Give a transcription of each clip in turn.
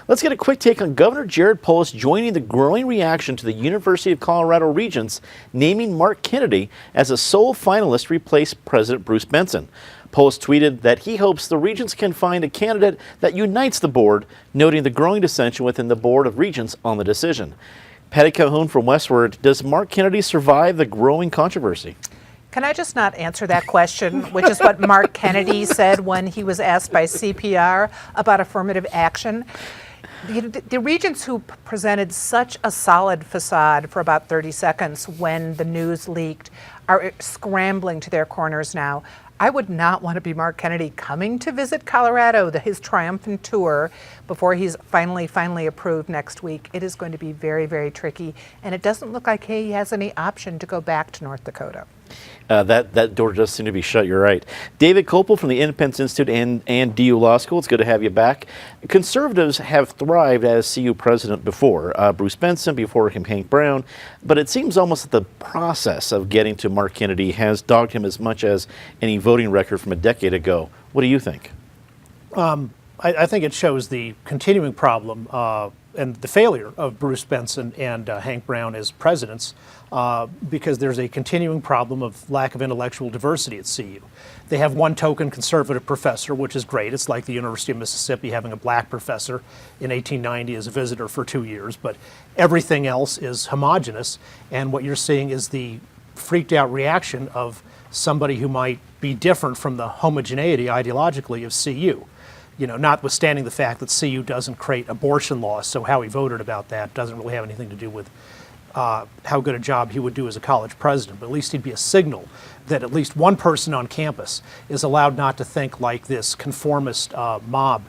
Let's get a quick take on Governor Jared Polis joining the growing reaction to the University of Colorado Regents naming Mark Kennedy as a sole finalist to replace President Bruce Benson. Polis tweeted that he hopes the Regents can find a candidate that unites the board, noting the growing dissension within the Board of Regents on the decision. Patty Calhoun from Westward, does Mark Kennedy survive the growing controversy? Can I just not answer that question, which is what Mark Kennedy said when he was asked by CPR about affirmative action? The Regents, who presented such a solid facade for about 30 seconds when the news leaked, are scrambling to their corners now. I would not want to be Mark Kennedy coming to visit Colorado, his triumphant tour, before he's finally approved next week. It is going to be very, very tricky, and it doesn't look like he has any option to go back to North Dakota. That door does seem to be shut, you're right. David Kopel from the Independence Institute and DU Law School, it's good to have you back. Conservatives have thrived as CU president before, Bruce Benson, before him Hank Brown, but it seems almost that the process of getting to Mark Kennedy has dogged him as much as any voting record from a decade ago. What do you think? I think it shows the continuing problem and the failure of Bruce Benson and Hank Brown as presidents, because there's a continuing problem of lack of intellectual diversity at CU. They have one token conservative professor, which is great. It's like the University of Mississippi having a black professor in 1890 as a visitor for 2 years, but everything else is homogenous, and what you're seeing is the freaked out reaction of somebody who might be different from the homogeneity ideologically of CU. You know, notwithstanding the fact that CU doesn't create abortion laws, so how he voted about that doesn't really have anything to do with how good a job he would do as a college president, but at least he'd be a signal that at least one person on campus is allowed not to think like this conformist mob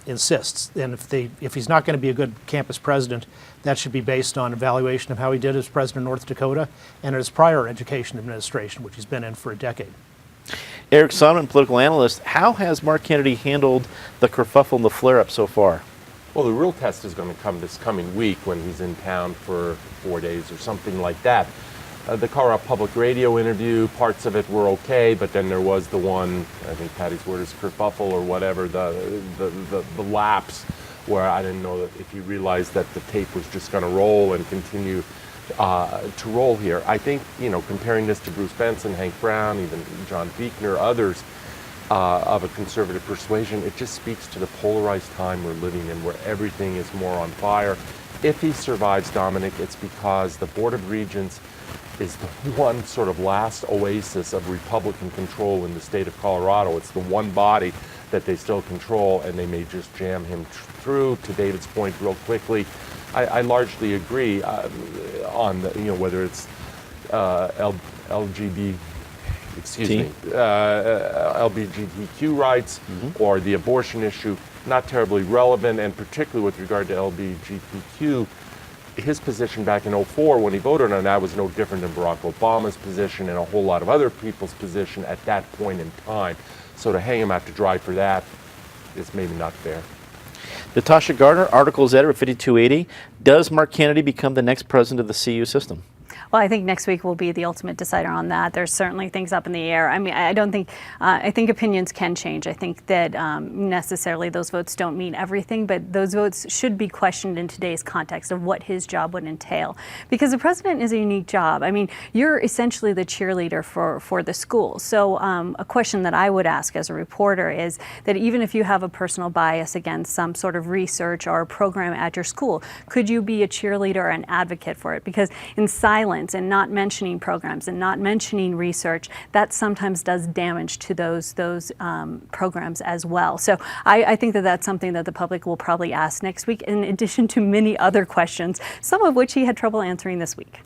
insists. And if he's not going to be a good campus president, that should be based on evaluation of how he did as president of North Dakota and his prior education administration, which he's been in for a decade. Eric Sonman, political analyst, how has Mark Kennedy handled the kerfuffle and the flare-up so far? Well, the real test is going to come this coming week when he's in town for 4 days or something like that. The Colorado Public Radio interview, parts of it were okay, but then there was the one, I think Patty's word is kerfuffle or whatever, the lapse where I didn't know that if he realized that the tape was just going to roll and continue to roll here. I think, you know, comparing this to Bruce Benson, Hank Brown, even John Buechner, others of a conservative persuasion, it just speaks to the polarized time we're living in where everything is more on fire. If he survives, Dominic, it's because the Board of Regents is the one sort of last oasis of Republican control in the state of Colorado. It's the one body that they still control, and they may just jam him through. To David's point, real quickly, I largely agree on the, you know, whether it's LGBTQ rights or the abortion issue, not terribly relevant, and particularly with regard to LGBTQ, his position back in 2004 when he voted on that was no different than Barack Obama's position and a whole lot of other people's position at that point in time. So to hang him out to dry for that is maybe not fair. Natasha Gardner, articles editor at 5280. Does Mark Kennedy become the next president of the CU system? Well, I think next week will be the ultimate decider on that. There's certainly things up in the air. I mean, I think opinions can change. I think that necessarily those votes don't mean everything, but those votes should be questioned in today's context of what his job would entail. Because the president is a unique job. I mean, you're essentially the cheerleader for the school. So a question that I would ask as a reporter is that even if you have a personal bias against some sort of research or program at your school, could you be a cheerleader or an advocate for it? Because in silence and not mentioning programs and not mentioning research, that sometimes does damage to those programs as well. So I think that that's something that the public will probably ask next week, in addition to many other questions, some of which he had trouble answering this week.